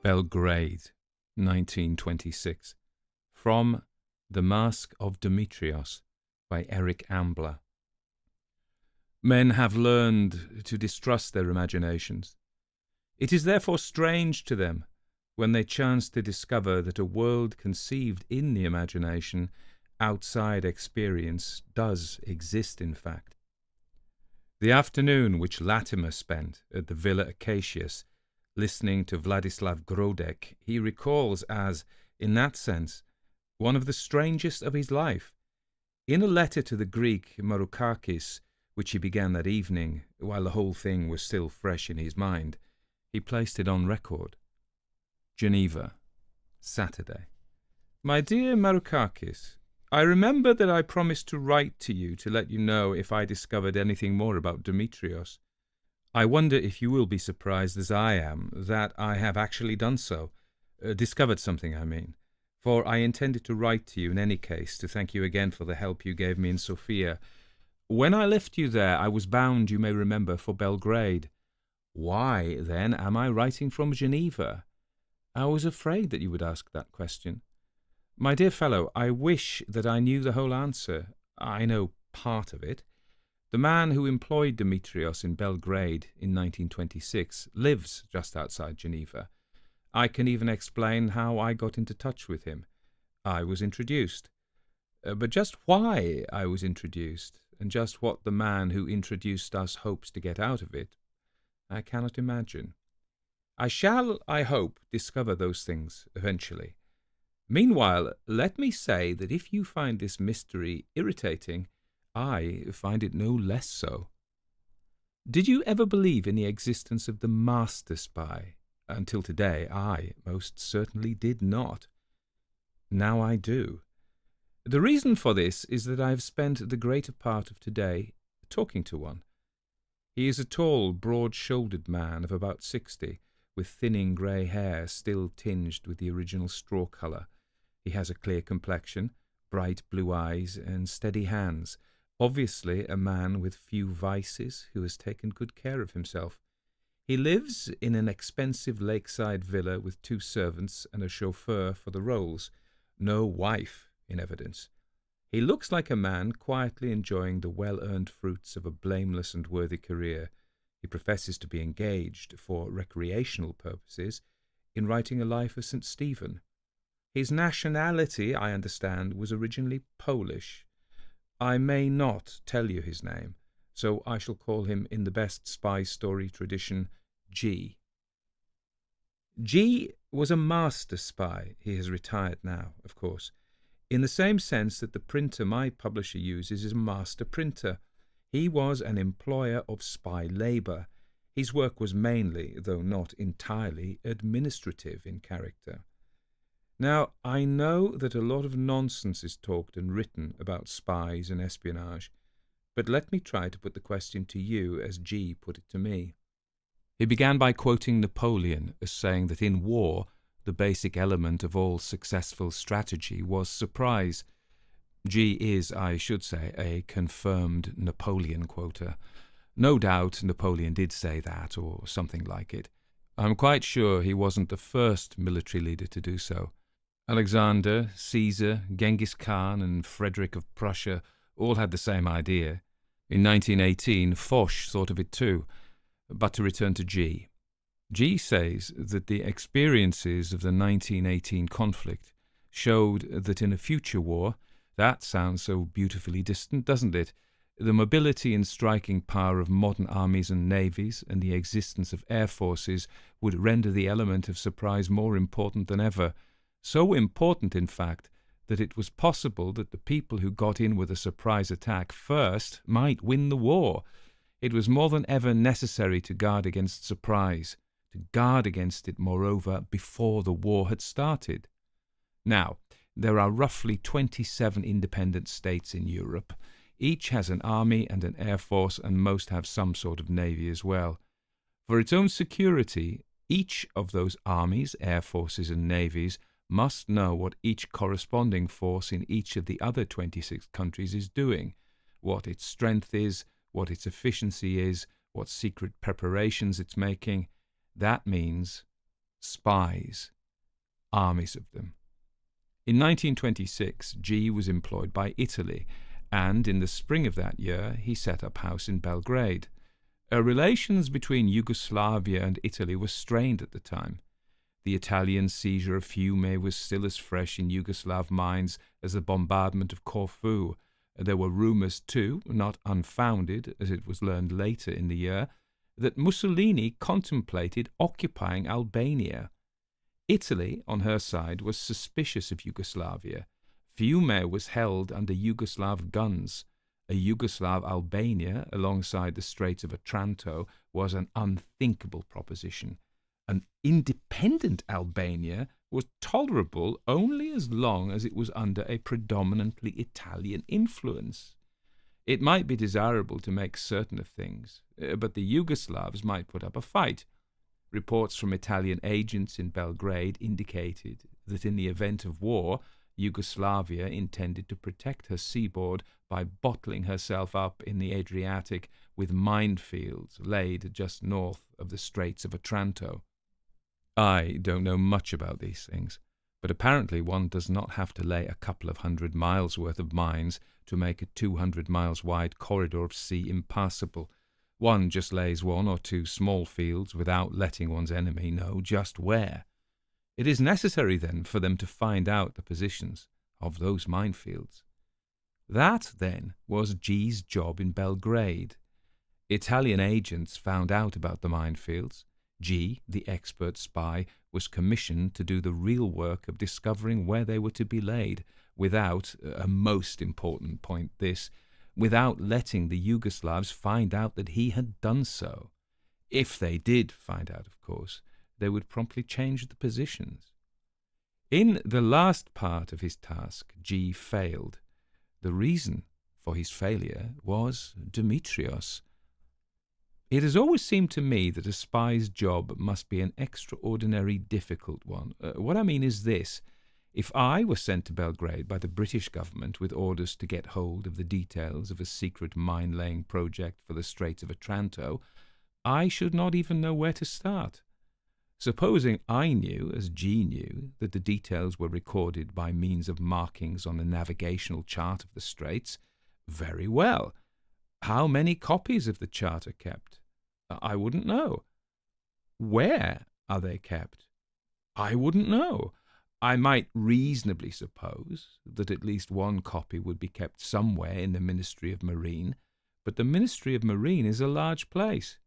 Belgrade, 1926. From The Mask of Demetrios by Eric Ambler. Men have learned to distrust their imaginations. It is therefore strange to them when they chance to discover that a world conceived in the imagination, outside experience, does exist in fact. The afternoon which Latimer spent at the Villa Acacius, listening to Vladislav Grodek, he recalls as, in that sense, one of the strangest of his life. In a letter to the Greek Marukakis, which he began that evening, while the whole thing was still fresh in his mind, he placed it on record. Geneva, Saturday. My dear Marukakis, I remember that I promised to write to you to let you know if I discovered anything more about Demetrios. I wonder if you will be surprised as I am that I have actually done so, discovered something, I mean, for I intended to write to you in any case to thank you again for the help you gave me in Sofia. When I left you there, I was bound, you may remember, for Belgrade. Why, then, am I writing from Geneva? I was afraid that you would ask that question. My dear fellow, I wish that I knew the whole answer. I know part of it. The man who employed Demetrios in Belgrade in 1926 lives just outside Geneva. I can even explain how I got into touch with him. I was introduced. But just why I was introduced, and just what the man who introduced us hopes to get out of it, I cannot imagine. I shall, I hope, discover those things eventually. Meanwhile, let me say that if you find this mystery irritating, I find it no less so. Did you ever believe in the existence of the master spy? Until today, I most certainly did not. Now I do. The reason for this is that I have spent the greater part of today talking to one. He is a tall, broad-shouldered man of about 60, with thinning grey hair still tinged with the original straw colour. He has a clear complexion, bright blue eyes, and steady hands. Obviously a man with few vices who has taken good care of himself. He lives in an expensive lakeside villa with 2 servants and a chauffeur for the rolls. No wife in evidence. He looks like a man quietly enjoying the well-earned fruits of a blameless and worthy career. He professes to be engaged, for recreational purposes, in writing a life of St. Stephen. His nationality, I understand, was originally Polish. I may not tell you his name, so I shall call him, in the best spy story tradition, G. G was a master spy. He has retired now, of course, in the same sense that the printer my publisher uses is a master printer. He was an employer of spy labour. His work was mainly, though not entirely, administrative in character. Now, I know that a lot of nonsense is talked and written about spies and espionage, but let me try to put the question to you as G put it to me. He began by quoting Napoleon as saying that in war, the basic element of all successful strategy was surprise. G is, I should say, a confirmed Napoleon quoter. No doubt Napoleon did say that, or something like it. I'm quite sure he wasn't the first military leader to do so. Alexander, Caesar, Genghis Khan, and Frederick of Prussia all had the same idea. In 1918, Foch thought of it too. But to return to G. G says that the experiences of the 1918 conflict showed that in a future war, that sounds so beautifully distant, doesn't it? The mobility and striking power of modern armies and navies and the existence of air forces would render the element of surprise more important than ever. So important, in fact, that it was possible that the people who got in with a surprise attack first might win the war. It was more than ever necessary to guard against surprise, to guard against it, moreover, before the war had started. Now, there are roughly 27 independent states in Europe. Each has an army and an air force, and most have some sort of navy as well. For its own security, each of those armies, air forces, and navies must know what each corresponding force in each of the other 26 countries is doing, what its strength is, what its efficiency is, what secret preparations it's making. That means spies, armies of them. In 1926, G was employed by Italy, and in the spring of that year he set up house in Belgrade. Relations between Yugoslavia and Italy were strained at the time. The Italian seizure of Fiume was still as fresh in Yugoslav minds as the bombardment of Corfu. There were rumours, too, not unfounded, as it was learned later in the year, that Mussolini contemplated occupying Albania. Italy, on her side, was suspicious of Yugoslavia. Fiume was held under Yugoslav guns. A Yugoslav Albania alongside the Straits of Otranto was an unthinkable proposition. An independent Albania was tolerable only as long as it was under a predominantly Italian influence. It might be desirable to make certain of things, but the Yugoslavs might put up a fight. Reports from Italian agents in Belgrade indicated that in the event of war, Yugoslavia intended to protect her seaboard by bottling herself up in the Adriatic with minefields laid just north of the Straits of Otranto. I don't know much about these things, but apparently one does not have to lay a couple of 100 miles worth of mines to make a 200 miles wide corridor of sea impassable. One just lays 1 or 2 small fields without letting one's enemy know just where. It is necessary, then, for them to find out the positions of those minefields. That, then, was G's job in Belgrade. Italian agents found out about the minefields. G, the expert spy, was commissioned to do the real work of discovering where they were to be laid, without, a most important point this, without letting the Yugoslavs find out that he had done so. If they did find out, of course, they would promptly change the positions. In the last part of his task, G failed. The reason for his failure was Demetrios. It has always seemed to me that a spy's job must be an extraordinarily difficult one. What I mean is this. If I were sent to Belgrade by the British government with orders to get hold of the details of a secret mine-laying project for the Straits of Otranto, I should not even know where to start. Supposing I knew, as G knew, that the details were recorded by means of markings on the navigational chart of the Straits, very well. How many copies of the chart are kept? I wouldn't know. Where are they kept? I wouldn't know. I might reasonably suppose that at least 1 copy would be kept somewhere in the Ministry of Marine, but the Ministry of Marine is a large place.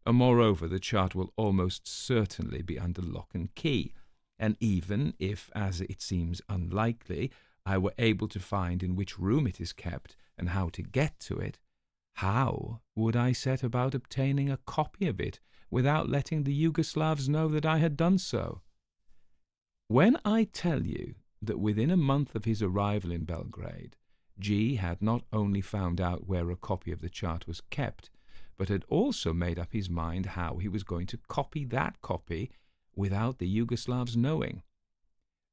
Moreover, the chart will almost certainly be under lock and key, and even if, as it seems unlikely, I were able to find in which room it is kept and how to get to it, how would I set about obtaining a copy of it without letting the Yugoslavs know that I had done so? When I tell you that within a month of his arrival in Belgrade, G had not only found out where a copy of the chart was kept, but had also made up his mind how he was going to copy that copy without the Yugoslavs knowing,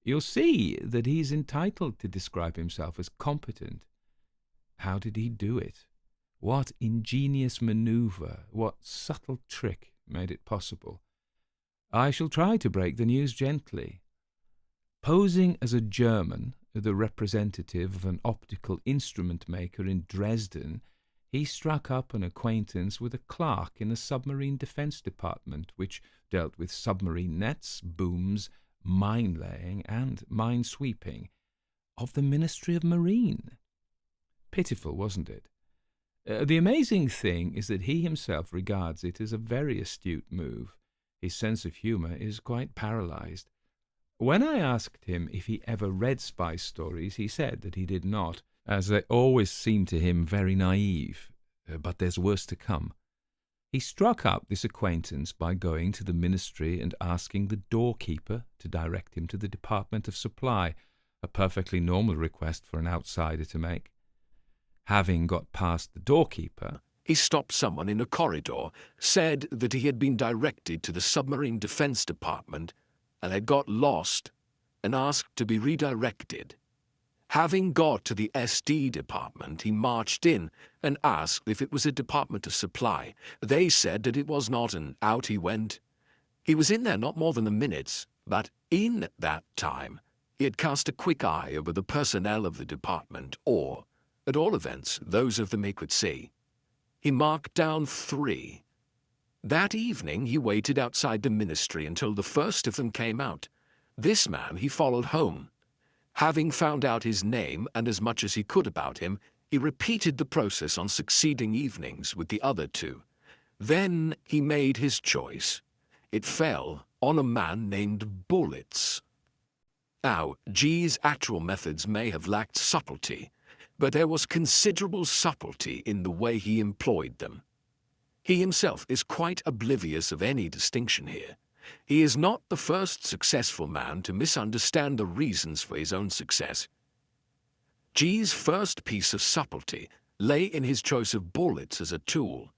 you'll see that he's entitled to describe himself as competent. How did he do it? What ingenious manoeuvre, what subtle trick made it possible? I shall try to break the news gently. Posing as a German, the representative of an optical instrument maker in Dresden, he struck up an acquaintance with a clerk in the submarine defense department, which dealt with submarine nets, booms, mine-laying, and mine-sweeping, of the Ministry of Marine. Pitiful, wasn't it? The amazing thing is that he himself regards it as a very astute move. His sense of humour is quite paralyzed. When I asked him if he ever read spy stories, he said that he did not, as they always seemed to him very naive. But there's worse to come. He struck up this acquaintance by going to the ministry and asking the doorkeeper to direct him to the Department of Supply, a perfectly normal request for an outsider to make. Having got past the doorkeeper, he stopped someone in a corridor, said that he had been directed to the Submarine Defense Department and had got lost, and asked to be redirected. Having got to the SD department, he marched in and asked if it was a Department of Supply. They said that it was not, and out he went. He was in there not more than a minute, but in that time he had cast a quick eye over the personnel of the department, or, at all events, those of them he could see. He marked down 3. That evening he waited outside the ministry until the first of them came out. This man he followed home. Having found out his name and as much as he could about him, he repeated the process on succeeding evenings with the other 2. Then he made his choice. It fell on a man named Bullets. Now, G's actual methods may have lacked subtlety, but there was considerable subtlety in the way he employed them. He himself is quite oblivious of any distinction here. He is not the first successful man to misunderstand the reasons for his own success. G's first piece of subtlety lay in his choice of Bullets as a tool.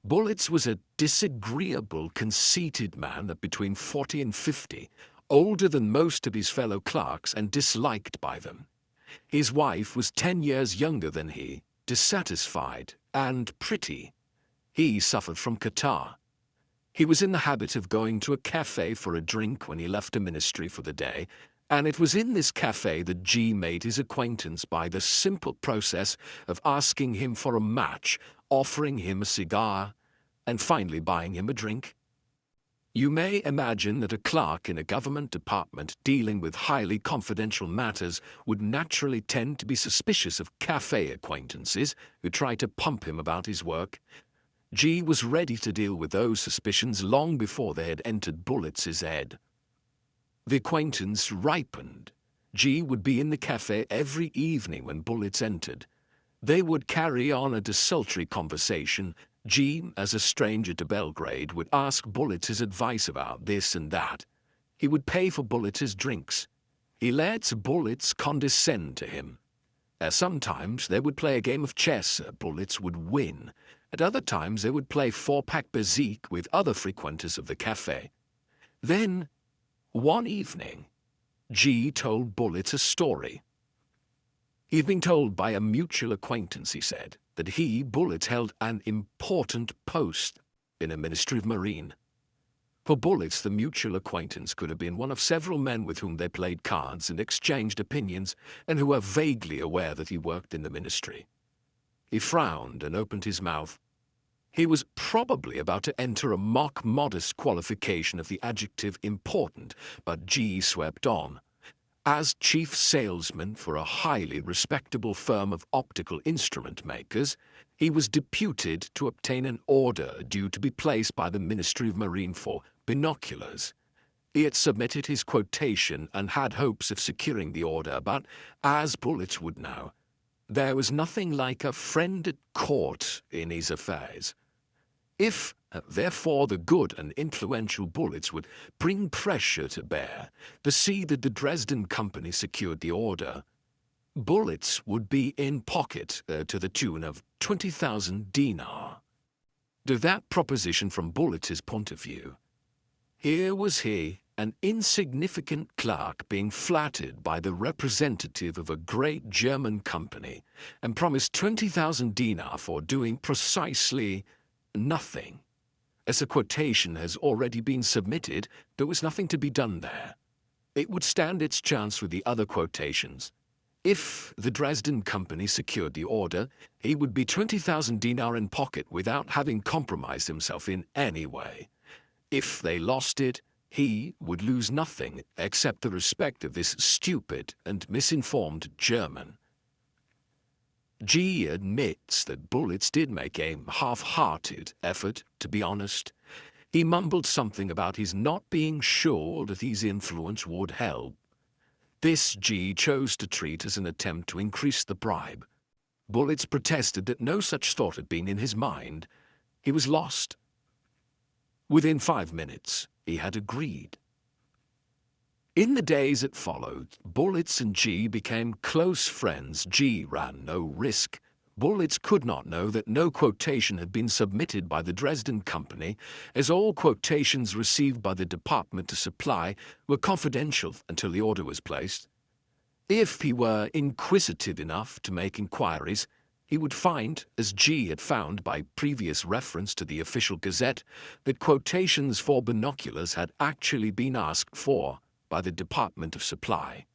Bullets was a disagreeable, conceited man of between 40 and 50, older than most of his fellow clerks and disliked by them. His wife was 10 years younger than he, dissatisfied and pretty. He suffered from catarrh. He was in the habit of going to a cafe for a drink when he left the ministry for the day, and it was in this cafe that G made his acquaintance by the simple process of asking him for a match, offering him a cigar, and finally buying him a drink. You may imagine that a clerk in a government department dealing with highly confidential matters would naturally tend to be suspicious of cafe acquaintances who try to pump him about his work. G was ready to deal with those suspicions long before they had entered Bullets' head. The acquaintance ripened. G would be in the cafe every evening when Bullets entered. They would carry on a desultory conversation. G, as a stranger to Belgrade, would ask Bullets' advice about this and that. He would pay for Bullets' drinks. He let Bullets condescend to him. Sometimes they would play a game of chess. Bullets would win. At other times they would play 4-pack bezique with other frequenters of the cafe. Then, one evening, G told Bullets a story. He had been told by a mutual acquaintance, he said, that he, Bullets, held an important post in a Ministry of Marine. For Bullets, the mutual acquaintance could have been one of several men with whom they played cards and exchanged opinions, and who were vaguely aware that he worked in the ministry. He frowned and opened his mouth. He was probably about to enter a mock-modest qualification of the adjective important, but G swept on. As chief salesman for a highly respectable firm of optical instrument makers, he was deputed to obtain an order due to be placed by the Ministry of Marine for binoculars. He had submitted his quotation and had hopes of securing the order, but, as Bullets would know, there was nothing like a friend at court in his affairs. If, therefore, the good and influential Bullets would bring pressure to bear to see that the Dresden Company secured the order, Bullets would be in pocket to the tune of 20,000 dinar. To that proposition from Bullets' point of view, here was he, an insignificant clerk, being flattered by the representative of a great German company and promised 20,000 dinar for doing precisely nothing. As a quotation has already been submitted, there was nothing to be done there. It would stand its chance with the other quotations. If the Dresden Company secured the order, he would be 20,000 dinar in pocket without having compromised himself in any way. If they lost it, he would lose nothing except the respect of this stupid and misinformed German. G admits that Bullets did make a half-hearted effort, to be honest. He mumbled something about his not being sure that his influence would help. This G chose to treat as an attempt to increase the bribe. Bullets protested that no such thought had been in his mind. He was lost. Within 5 minutes, he had agreed. In the days that followed, Bullets and G became close friends. G ran no risk. Bullets could not know that no quotation had been submitted by the Dresden Company, as all quotations received by the department to supply were confidential until the order was placed. If he were inquisitive enough to make inquiries, He would find, as G had found by previous reference to the official gazette, that quotations for binoculars had actually been asked for by the Department of Supply.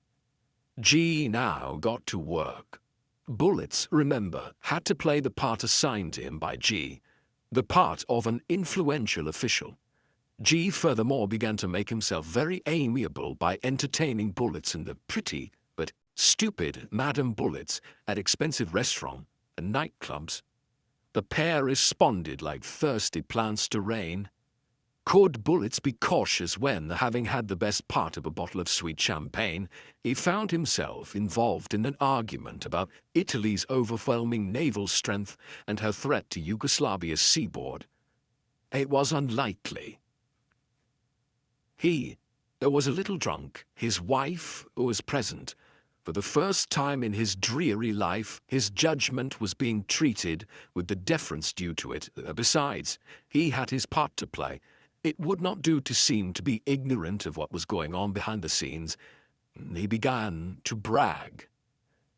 G now got to work. Bullets, remember, had to play the part assigned to him by G, the part of an influential official. G furthermore began to make himself very amiable by entertaining Bullets in the pretty but stupid Madame Bullets at expensive restaurants and nightclubs. The pair responded like thirsty plants to rain. Could Bullets be cautious when, having had the best part of a bottle of sweet champagne, he found himself involved in an argument about Italy's overwhelming naval strength and her threat to Yugoslavia's seaboard? It was unlikely. He was a little drunk. His wife was present. For the first time in his dreary life, his judgment was being treated with the deference due to it. Besides, he had his part to play. It would not do to seem to be ignorant of what was going on behind the scenes. He began to brag.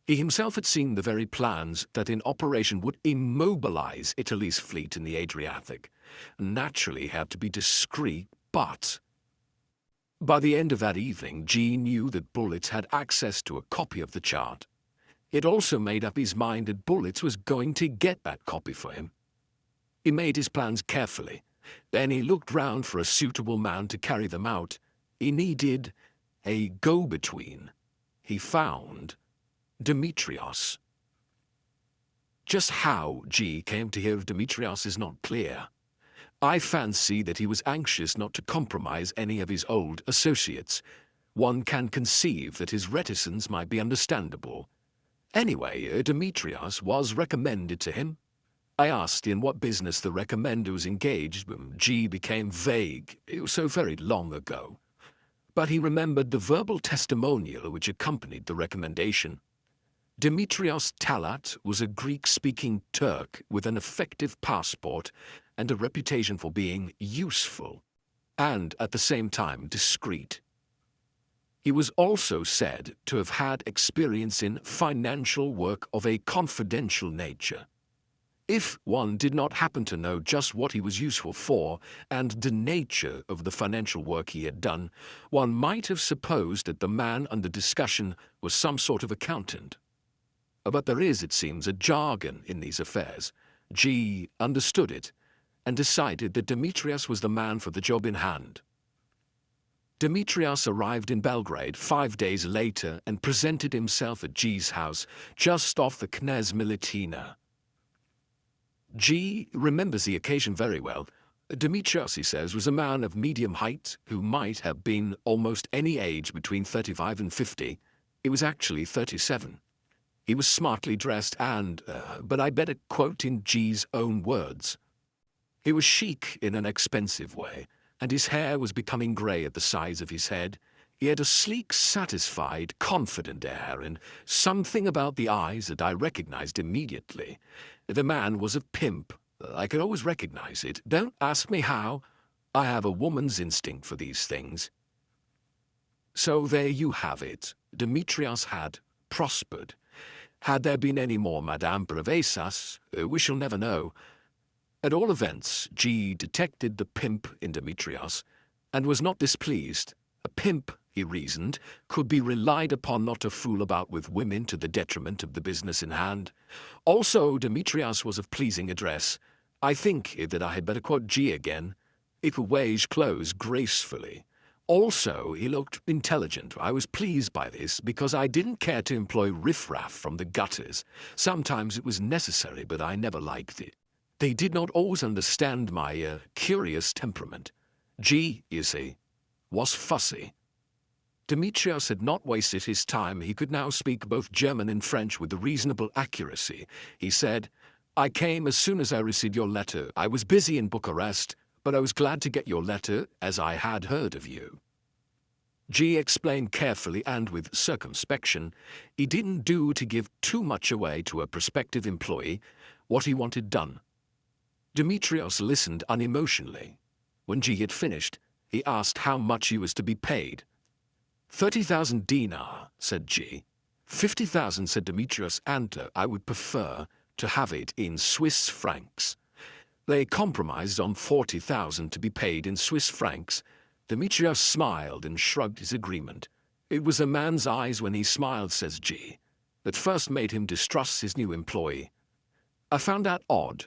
He himself had seen the very plans that in operation would immobilize Italy's fleet in the Adriatic. Naturally, he had to be discreet, but by the end of that evening, G knew that Bullets had access to a copy of the chart. He had also made up his mind that Bullets was going to get that copy for him. He made his plans carefully. Then he looked round for a suitable man to carry them out. He needed a go-between. He found Demetrios. Just how G came to hear of Demetrios is not clear. I fancy that he was anxious not to compromise any of his old associates. One can conceive that his reticence might be understandable. Anyway, Demetrios was recommended to him. I asked in what business the recommender was engaged when G became vague. It was so very long ago. But he remembered the verbal testimonial which accompanied the recommendation. Demetrios Talat was a Greek-speaking Turk with an effective passport and a reputation for being useful, and at the same time discreet. He was also said to have had experience in financial work of a confidential nature. If one did not happen to know just what he was useful for and the nature of the financial work he had done, one might have supposed that the man under discussion was some sort of accountant. But there is, it seems, a jargon in these affairs. G understood it and decided that Demetrios was the man for the job in hand. Demetrios arrived in Belgrade 5 days later and presented himself at G's house just off the Knez Militina. G remembers the occasion very well. Demetrios, he says, was a man of medium height who might have been almost any age between 35 and 50. He was actually 37. He was smartly dressed and, but I better quote in G's own words, he was chic in an expensive way, and his hair was becoming grey at the sides of his head. He had a sleek, satisfied, confident air, and something about the eyes that I recognized immediately. The man was a pimp. I could always recognize it. Don't ask me how. I have a woman's instinct for these things. So there you have it. Demetrios had prospered. Had there been any more Madame Bravesas, we shall never know. At all events, G detected the pimp in Demetrios, and was not displeased. A pimp, he reasoned, could be relied upon not to fool about with women to the detriment of the business in hand. Also, Demetrios was of pleasing address. I think that I had better quote G again. He could wear his clothes gracefully. Also, he looked intelligent. I was pleased by this because I didn't care to employ riffraff from the gutters. Sometimes it was necessary, but I never liked it. They did not always understand my curious temperament. G, you see, was fussy. Demetrios had not wasted his time. He could now speak both German and French with reasonable accuracy. He said, I came as soon as I received your letter. I was busy in Bucharest, but I was glad to get your letter, as I had heard of you. G explained carefully and with circumspection. He didn't do to give too much away to a prospective employee what he wanted done. Demetrios listened unemotionally. When G had finished, he asked how much he was to be paid. 30,000 dinar, said G. 50,000, said Demetrios, and I would prefer to have it in Swiss francs. They compromised on 40,000 to be paid in Swiss francs. Demetrios smiled and shrugged his agreement. It was a man's eyes when he smiled, says G, that first made him distrust his new employee. I found that odd.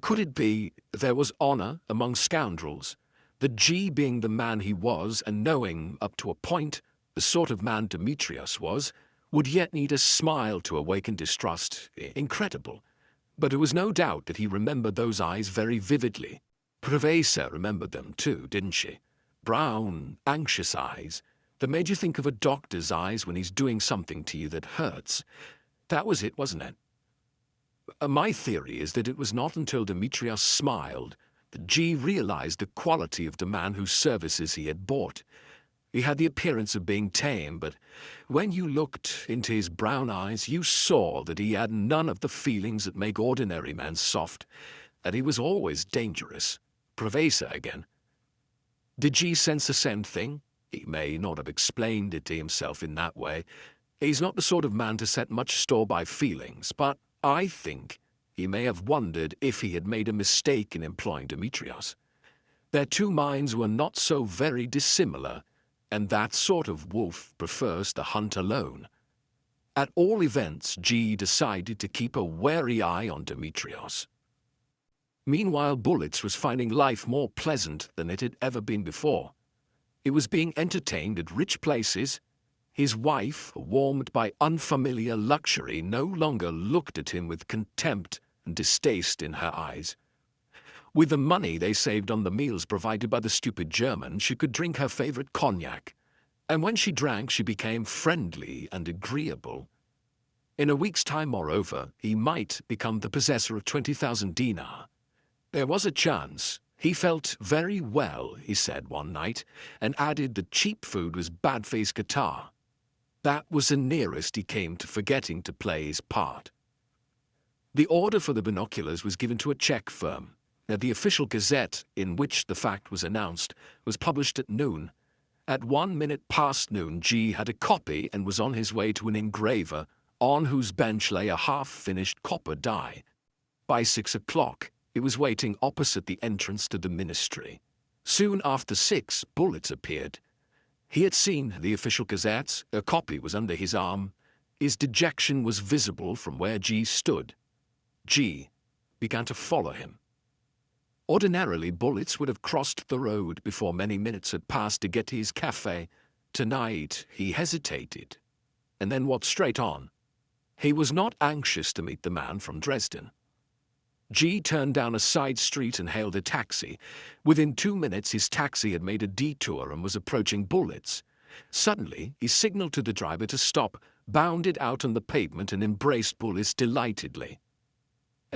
Could it be there was honor among scoundrels? That G, being the man he was, and knowing, up to a point, the sort of man Demetrios was, would yet need a smile to awaken distrust. Incredible. But there was no doubt that he remembered those eyes very vividly. Prevesa remembered them too, didn't she? Brown, anxious eyes that made you think of a doctor's eyes when he's doing something to you that hurts. That was it, wasn't it? My theory is that it was not until Demetrios smiled that G realized the quality of the man whose services he had bought. He had the appearance of being tame, but when you looked into his brown eyes, you saw that he had none of the feelings that make ordinary men soft, that he was always dangerous. Prevesa again. Did G sense the same thing? He may not have explained it to himself in that way. He's not the sort of man to set much store by feelings, but I think he may have wondered if he had made a mistake in employing Demetrios. Their two minds were not so very dissimilar, and that sort of wolf prefers to hunt alone. At all events, G decided to keep a wary eye on Demetrios. Meanwhile, Bullets was finding life more pleasant than it had ever been before. He was being entertained at rich places. His wife, warmed by unfamiliar luxury, no longer looked at him with contempt and distaste in her eyes. With the money they saved on the meals provided by the stupid German, she could drink her favorite cognac, and when she drank she became friendly and agreeable. In a week's time, moreover, he might become the possessor of 20,000 dinar. There was a chance. He felt very well, he said one night, and added that cheap food was bad for his guitar. That was the nearest he came to forgetting to play his part. The order for the binoculars was given to a Czech firm. The official gazette in which the fact was announced was published at noon. At 1 minute past noon, G had a copy and was on his way to an engraver on whose bench lay a half-finished copper die. By 6 o'clock, he was waiting opposite the entrance to the ministry. Soon after 6, Bullets appeared. He had seen the official gazette. A copy was under his arm. His dejection was visible from where G stood. G began to follow him. Ordinarily, Bullets would have crossed the road before many minutes had passed to get to his cafe. Tonight, he hesitated, and then walked straight on. He was not anxious to meet the man from Dresden. G turned down a side street and hailed a taxi. Within 2 minutes, his taxi had made a detour and was approaching Bullets. Suddenly, he signaled to the driver to stop, bounded out on the pavement, and embraced Bullets delightedly.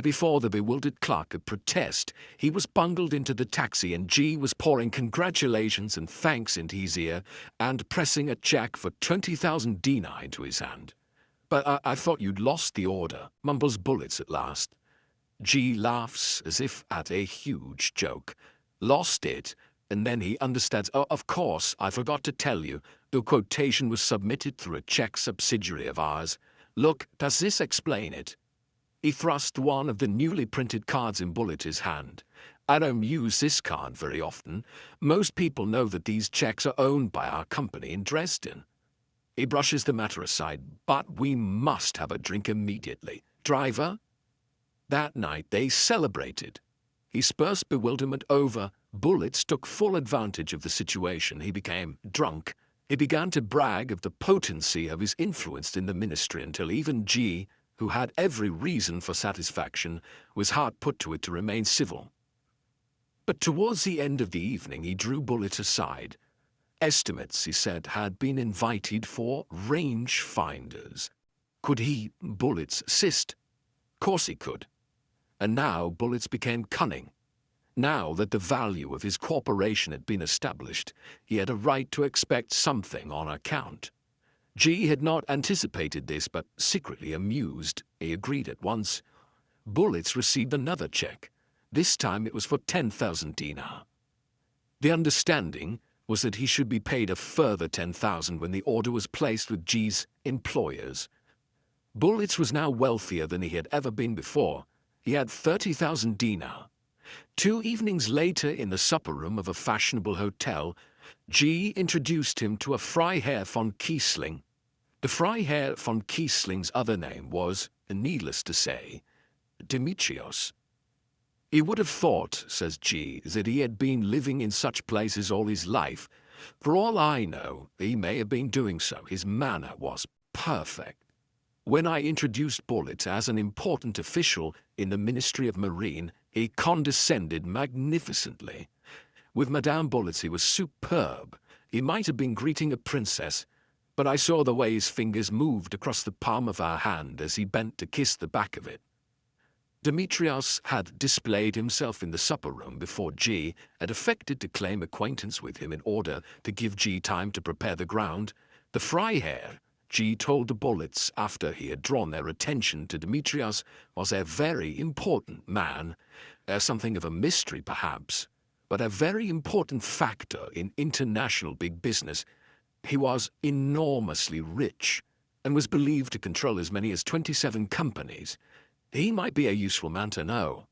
Before the bewildered clerk could protest, he was bundled into the taxi, and G was pouring congratulations and thanks into his ear and pressing a check for 20,000 dinar into his hand. "But I thought you'd lost the order," mumbles Bullets at last. G laughs as if at a huge joke. "Lost it?" And then he understands. "Oh, of course, I forgot to tell you. The quotation was submitted through a Czech subsidiary of ours. Look, does this explain it?" He thrust one of the newly printed cards in Bullets' hand. "I don't use this card very often. Most people know that these Czechs are owned by our company in Dresden." He brushes the matter aside. "But we must have a drink immediately. Driver?" That night they celebrated. His first bewilderment over, Bullets took full advantage of the situation. He became drunk. He began to brag of the potency of his influence in the ministry until even G, who had every reason for satisfaction, was hard put to it to remain civil. But towards the end of the evening he drew Bullets aside. Estimates, he said, had been invited for range-finders. Could he, Bullets, assist? Of course he could. And now Bullets became cunning. Now that the value of his corporation had been established, he had a right to expect something on account. G had not anticipated this, but secretly amused, he agreed at once. Bullets received another check. This time it was for 10,000 dinar. The understanding was that he should be paid a further 10,000 when the order was placed with G's employers. Bullets was now wealthier than he had ever been before. He had 30,000 dinar. 2 evenings later, in the supper room of a fashionable hotel, G introduced him to a Freiherr von Kiesling. The Freiherr von Kiesling's other name was, needless to say, Demetrios. He would have thought, says G, that he had been living in such places all his life. For all I know, he may have been doing so. His manner was perfect. When I introduced Bullet as an important official in the Ministry of Marine, he condescended magnificently. With Madame Bullet he was superb. He might have been greeting a princess, but I saw the way his fingers moved across the palm of her hand as he bent to kiss the back of it. Demetrios had displayed himself in the supper room before G had affected to claim acquaintance with him in order to give G time to prepare the ground. The Freiherr, G told the Bullets after he had drawn their attention to Demetrios, was a very important man, something of a mystery perhaps, but a very important factor in international big business. He was enormously rich and was believed to control as many as 27 companies. He might be a useful man to know.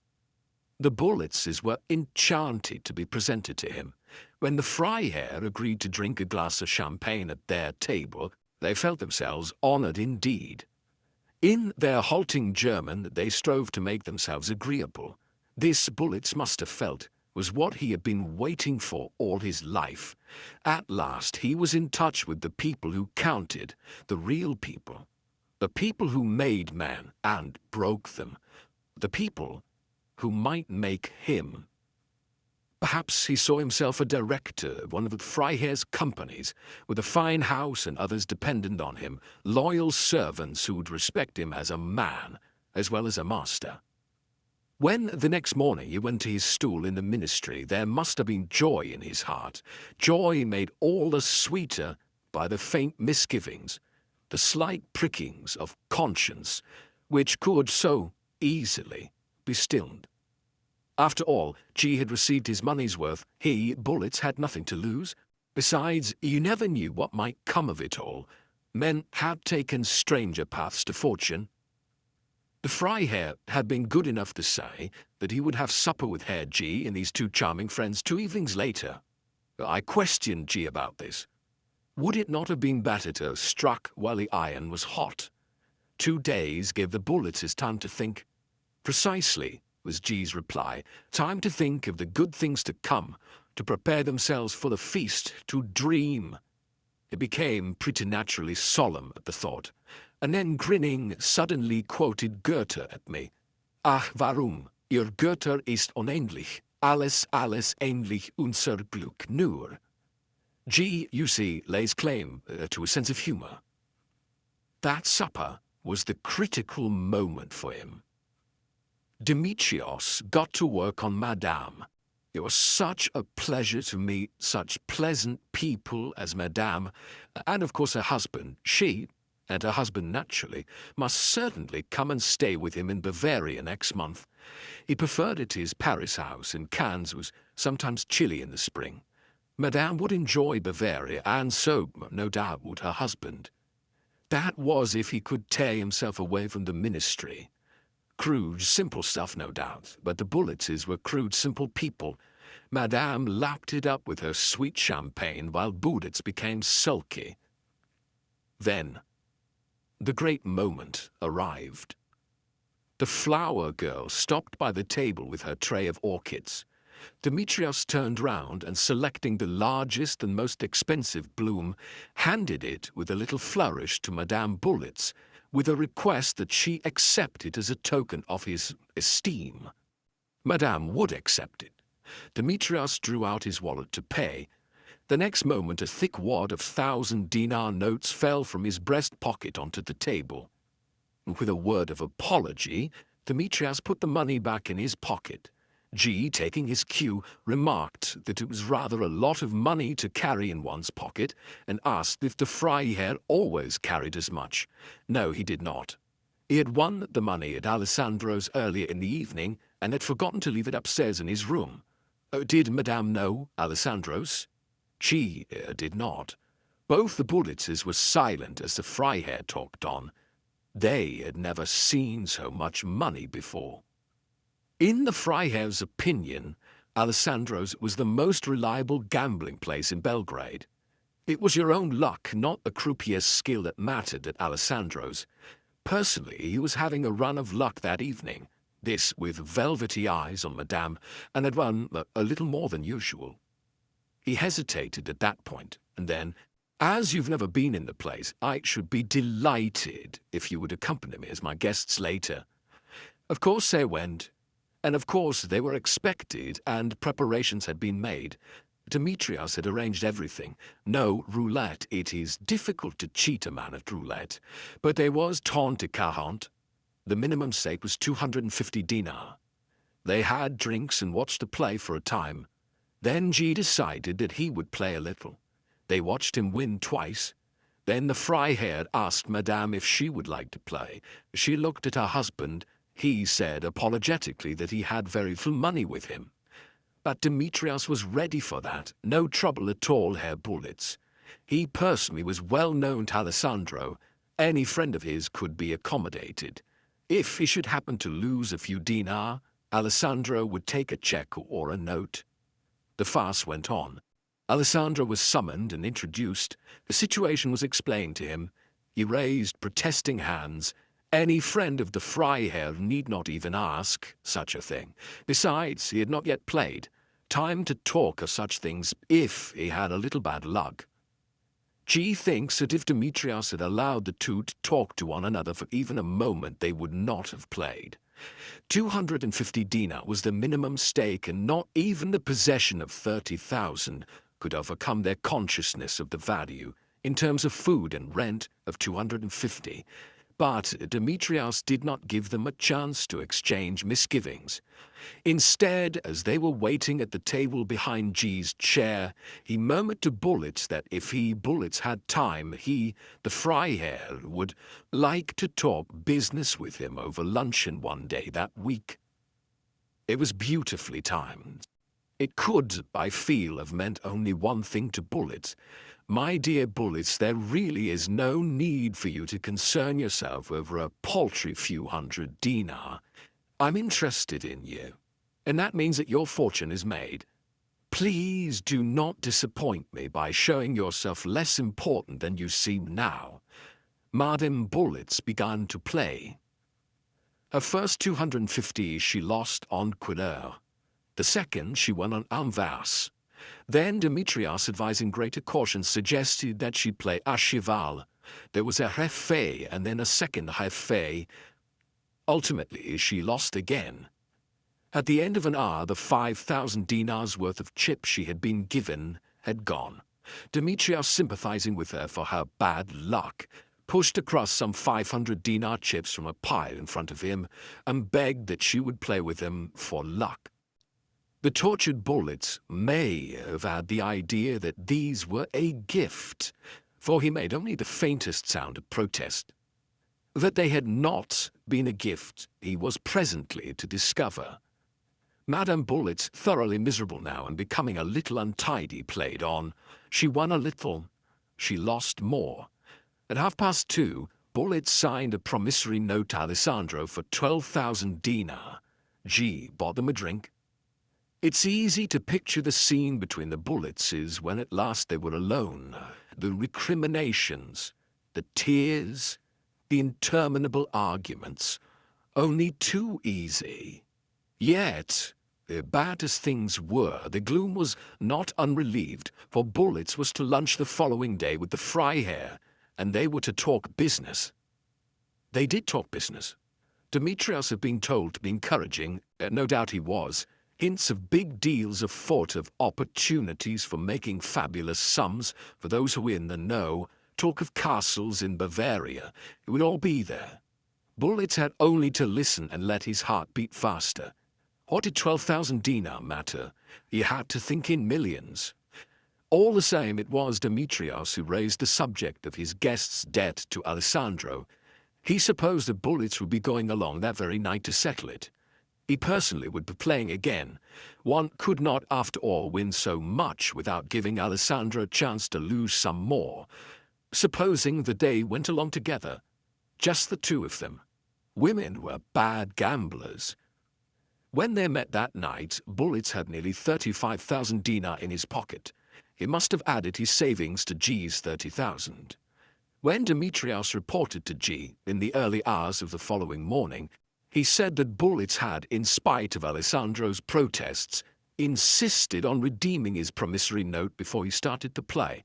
The Bulletses were enchanted to be presented to him. When the Freiherr agreed to drink a glass of champagne at their table, they felt themselves honored indeed. In their halting German, they strove to make themselves agreeable. This, Bullets must have felt, was what he had been waiting for all his life. At last he was in touch with the people who counted, the real people. The people who made men and broke them. The people who might make him. Perhaps he saw himself a director of one of the Freiherr's companies, with a fine house and others dependent on him, loyal servants who would respect him as a man, as well as a master. When the next morning he went to his stool in the ministry, there must have been joy in his heart, joy made all the sweeter by the faint misgivings, the slight prickings of conscience, which could so easily be stilled. After all, G had received his money's worth. He, Bullets, had nothing to lose. Besides, you never knew what might come of it all. Men had taken stranger paths to fortune. The Freiherr had been good enough to say that he would have supper with Herr G and these 2 charming friends 2 evenings later. I questioned G about this. Would it not have been better to have struck while the iron was hot? 2 days gave the Bullets time to think. Precisely, was G's reply. Time to think of the good things to come, to prepare themselves for the feast, to dream. It became preternaturally solemn at the thought, and then grinning suddenly quoted Goethe at me. Ach, warum, ihr Götter ist unendlich, alles ähnlich unser Glück nur. G, you see, lays claim to a sense of humor. That supper was the critical moment for him. Demetrios got to work on Madame. It was such a pleasure to meet such pleasant people as Madame, and of course her husband. She, and her husband naturally, must certainly come and stay with him in Bavaria next month. He preferred it to his Paris house, and Cannes was sometimes chilly in the spring. Madame would enjoy Bavaria, and so, no doubt, would her husband. That was if he could tear himself away from the ministry. Crude, simple stuff, no doubt, but the Bulletses were crude, simple people. Madame lapped it up with her sweet champagne, while Bullets became sulky. Then, the great moment arrived. The flower girl stopped by the table with her tray of orchids. Demetrios turned round and, selecting the largest and most expensive bloom, handed it with a little flourish to Madame Bullets, with a request that she accept it as a token of his esteem. Madame would accept it. Demetrios drew out his wallet to pay. The next moment a thick wad of 1,000-dinar notes fell from his breast pocket onto the table. With a word of apology, Demetrios put the money back in his pocket. G, taking his cue, remarked that it was rather a lot of money to carry in one's pocket, and asked if the Freiherr always carried as much. No, he did not. He had won the money at Alessandro's earlier in the evening, and had forgotten to leave it upstairs in his room. Did Madame know Alessandro's? She did not. Both the Bulletses were silent as the Freiherr talked on. They had never seen so much money before. In the Freiherr's opinion, Alessandro's was the most reliable gambling place in Belgrade. It was your own luck, not the croupier's skill, that mattered at Alessandro's. Personally, he was having a run of luck that evening, this with velvety eyes on Madame, and had won a little more than usual. He hesitated at that point, and then, "As you've never been in the place, I should be delighted if you would accompany me as my guests later." Of course they went, and of course they were expected, and preparations had been made. Demetrios had arranged everything. No roulette. It is difficult to cheat a man at roulette, but there was 30-40. The minimum stake was 250 dinar. They had drinks and watched the play for a time. Then G decided that he would play a little. They watched him win twice. Then the Freiherr asked Madame if she would like to play. She looked at her husband. He said apologetically that he had very little money with him. But Demetrios was ready for that. No trouble at all, Herr Bullitz. He personally was well known to Alessandro. Any friend of his could be accommodated. If he should happen to lose a few dinar, Alessandro would take a check or a note. The farce went on. Alessandro was summoned and introduced. The situation was explained to him. He raised protesting hands. Any friend of the Freiherr need not even ask such a thing. Besides, he had not yet played. Time to talk of such things if he had a little bad luck. G thinks that if Demetrios had allowed the two to talk to one another for even a moment, they would not have played. 250 dinar was the minimum stake, and not even the possession of 30,000 could overcome their consciousness of the value, in terms of food and rent, of 250. But Demetrios did not give them a chance to exchange misgivings. Instead, as they were waiting at the table behind G's chair, he murmured to Bullitz that if he, Bullitz, had time, he, the Freiherr, would like to talk business with him over luncheon one day that week. It was beautifully timed. It could, I feel, have meant only one thing to Bullitz. "My dear Bullitz, there really is no need for you to concern yourself over a paltry few hundred dinar. I'm interested in you, and that means that your fortune is made. Please do not disappoint me by showing yourself less important than you seem now." Madame Bullitz began to play. Her first 250 she lost on couleur. The second she won on Anvers. Then Demetrios, advising greater caution, suggested that she play à cheval. There was a refait and then a second refait. Ultimately, she lost again. At the end of an hour, the 5,000 dinars worth of chips she had been given had gone. Demetrios, sympathizing with her for her bad luck, pushed across some 500 dinar chips from a pile in front of him and begged that she would play with him for luck. The tortured Bullitz may have had the idea that these were a gift, for he made only the faintest sound of protest. That they had not been a gift, he was presently to discover. Madame Bullitz, thoroughly miserable now and becoming a little untidy, played on. She won a little. She lost more. At 2:30, Bullitz signed a promissory note to Alessandro for 12,000 dinar. G bought them a drink. It's easy to picture the scene between the Bullitzes when at last they were alone. The recriminations, the tears, the interminable arguments. Only too easy. Yet, bad as things were, the gloom was not unrelieved, for Bullitz was to lunch the following day with the Freiherr, and they were to talk business. They did talk business. Demetrios had been told to be encouraging, no doubt he was, hints of big deals afoot, of opportunities for making fabulous sums for those who were in the know, talk of castles in Bavaria. It would all be there. Bullitz had only to listen and let his heart beat faster. What did 12,000 dinar matter? He had to think in millions. All the same, it was Demetrios who raised the subject of his guest's debt to Alessandro. He supposed that Bullitz would be going along that very night to settle it. He personally would be playing again. One could not, after all, win so much without giving Alessandro a chance to lose some more. Supposing the day went along together, just the two of them. Women were bad gamblers. When they met that night, Bullets had nearly 35,000 dinar in his pocket. He must have added his savings to G's 30,000. When Demetrios reported to G in the early hours of the following morning, he said that Bullets had, in spite of Alessandro's protests, insisted on redeeming his promissory note before he started to play.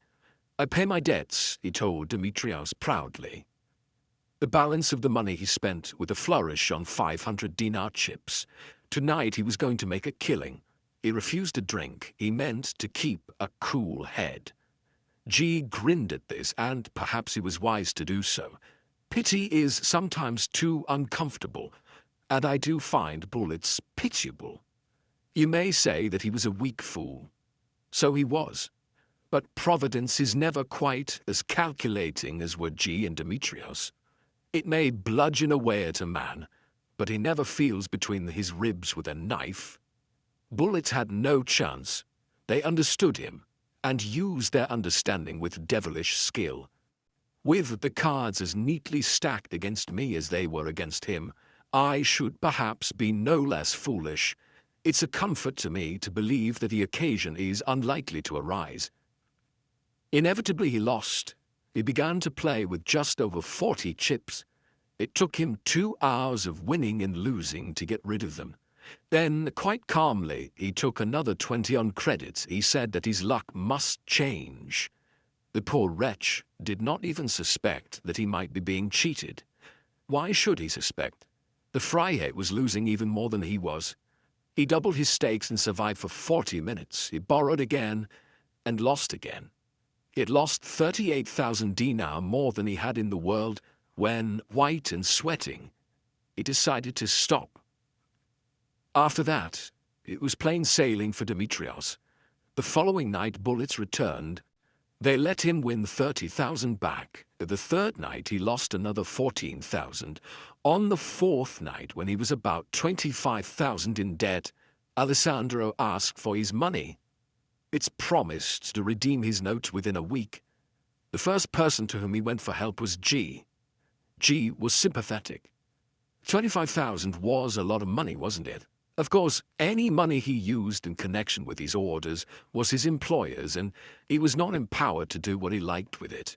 "I pay my debts," he told Demetrios proudly. The balance of the money he spent with a flourish on 500 dinar chips. Tonight he was going to make a killing. He refused to drink. He meant to keep a cool head. G grinned at this, and perhaps he was wise to do so. Pity is sometimes too uncomfortable, and I do find Bullets pitiable. You may say that he was a weak fool. So he was. But Providence is never quite as calculating as were G and Demetrios. It may bludgeon away at a man, but he never feels between his ribs with a knife. Bullets had no chance. They understood him, and used their understanding with devilish skill. With the cards as neatly stacked against me as they were against him, I should perhaps be no less foolish. It's a comfort to me to believe that the occasion is unlikely to arise. Inevitably he lost. He began to play with just over 40 chips. It took him 2 hours of winning and losing to get rid of them. Then, quite calmly, he took another 20 on credit. He said that his luck must change. The poor wretch did not even suspect that he might be being cheated. Why should he suspect? The Freiherr was losing even more than he was. He doubled his stakes and survived for 40 minutes. He borrowed again and lost again. He had lost 38,000 dinar, more than he had in the world, when, white and sweating, he decided to stop. After that, it was plain sailing for Demetrios. The following night Bullets returned. They let him win 30,000 back. The third night he lost another 14,000. On the fourth night, when he was about 25,000 in debt, Alessandro asked for his money. It's promised to redeem his notes within a week. The first person to whom he went for help was G. G was sympathetic. 25,000 was a lot of money, wasn't it? Of course, any money he used in connection with his orders was his employer's, and he was not empowered to do what he liked with it.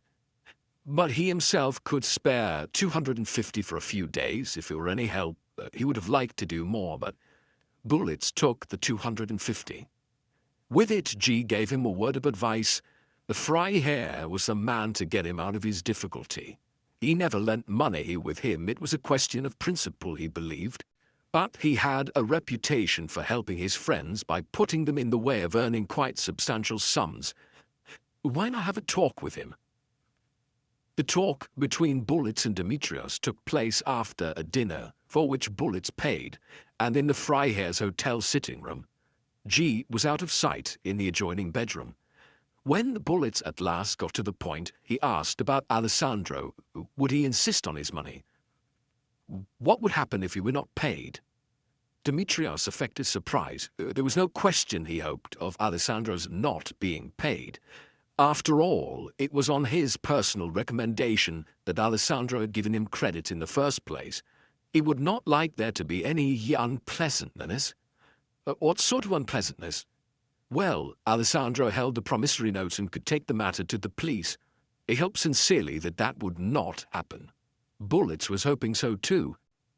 But he himself could spare 250 for a few days. If it were any help, he would have liked to do more, but Bullets took the 250. With it, G gave him a word of advice. The Freiherr was the man to get him out of his difficulty. He never lent money with him. It was a question of principle, he believed. But he had a reputation for helping his friends by putting them in the way of earning quite substantial sums. Why not have a talk with him? The talk between Bullets and Demetrios took place after a dinner, for which Bullets paid, and in the Freiherr's hotel sitting room. G was out of sight in the adjoining bedroom. When Bullets at last got to the point, he asked about Alessandro. Would he insist on his money? What would happen if he were not paid? Demetrios affected surprise. There was no question, he hoped, of Alessandro's not being paid. After all, it was on his personal recommendation that Alessandro had given him credit in the first place. He would not like there to be any unpleasantness. What sort of unpleasantness? Well, Alessandro held the promissory notes and could take the matter to the police. He hoped sincerely that that would not happen. Bullets was hoping so too.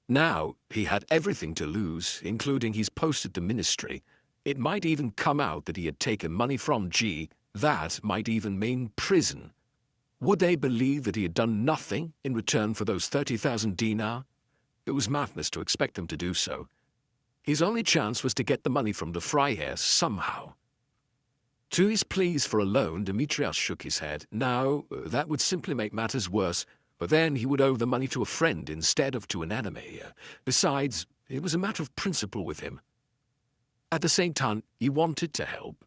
Now he had everything to lose, including his post at the ministry. It might even come out that he had taken money from G. That might even mean prison. Would they believe that he had done nothing in return for those 30,000 dinar? It was madness to expect them to do so. His only chance was to get the money from the Freiherr somehow. To his pleas for a loan, Demetrios shook his head. No, that would simply make matters worse, but then he would owe the money to a friend instead of to an enemy. Besides, it was a matter of principle with him. At the same time, he wanted to help.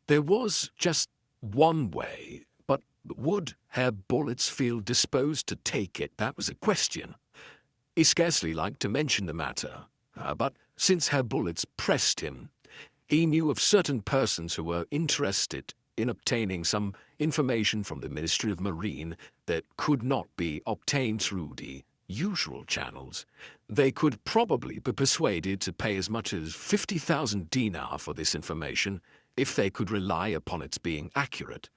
There was just one way, but would Herr Bullets feel disposed to take it? That was a question. He scarcely liked to mention the matter, but since Herr Bullets pressed him, he knew of certain persons who were interested in obtaining some information from the Ministry of Marine that could not be obtained through the usual channels, they could probably be persuaded to pay as much as 50,000 dinar for this information if they could rely upon its being accurate.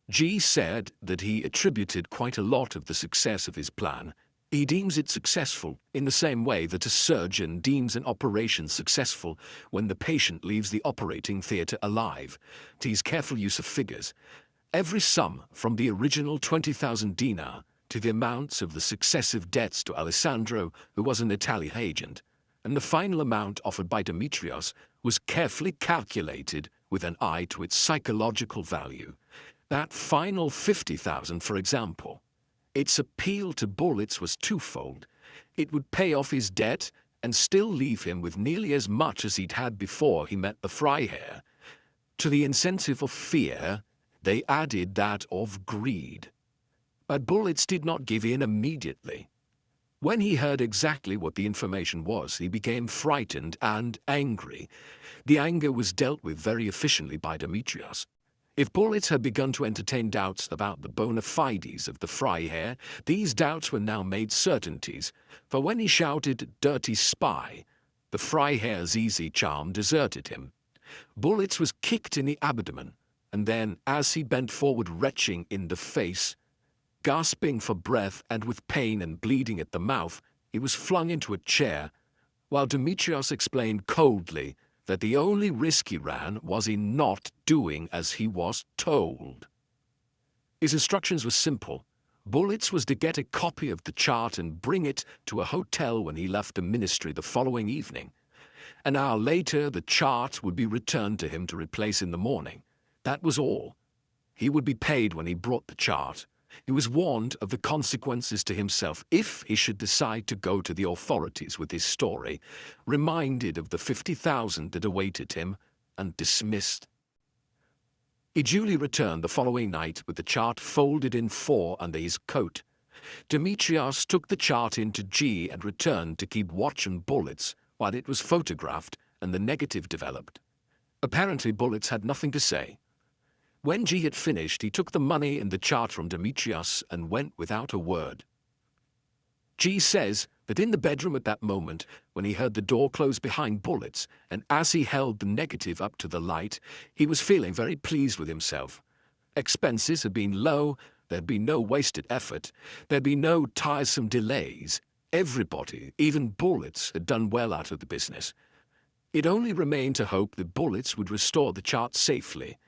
G said that he attributed quite a lot of the success of his plan. He deems it successful in the same way that a surgeon deems an operation successful when the patient leaves the operating theatre alive. To his careful use of figures, every sum from the original 20,000 dinar to the amounts of the successive debts to Alessandro, who was an Italian agent, and the final amount offered by Demetrios was carefully calculated with an eye to its psychological value. That final 50,000, for example, its appeal to Bullets was twofold. It would pay off his debt and still leave him with nearly as much as he'd had before he met the Freiherr. To the incentive of fear, they added that of greed. But Bullets did not give in immediately. When he heard exactly what the information was, he became frightened and angry. The anger was dealt with very efficiently by Demetrios. If Bullets had begun to entertain doubts about the bona fides of the Freiherr, these doubts were now made certainties, for when he shouted, "Dirty spy," the Freiherr's easy charm deserted him. Bullets was kicked in the abdomen, and then, as he bent forward retching in the face, gasping for breath and with pain and bleeding at the mouth, he was flung into a chair, while Demetrios explained coldly that the only risk he ran was in not doing as he was told. His instructions were simple. Bullets was to get a copy of the chart and bring it to a hotel when he left the ministry the following evening. An hour later, the chart would be returned to him to replace in the morning. That was all. He would be paid when he brought the chart. He was warned of the consequences to himself if he should decide to go to the authorities with his story, reminded of the 50,000 that awaited him, and dismissed. He duly returned the following night with the chart folded in four under his coat. Demetrios took the chart into G and returned to keep watch on Bullets while it was photographed and the negative developed. Apparently Bullets had nothing to say. When G had finished, he took the money and the chart from Demetrios and went without a word. G says that in the bedroom at that moment, when he heard the door close behind Bullets, and as he held the negative up to the light, he was feeling very pleased with himself. Expenses had been low, there'd been no wasted effort, there'd been no tiresome delays. Everybody, even Bullets, had done well out of the business. It only remained to hope that Bullets would restore the chart safely.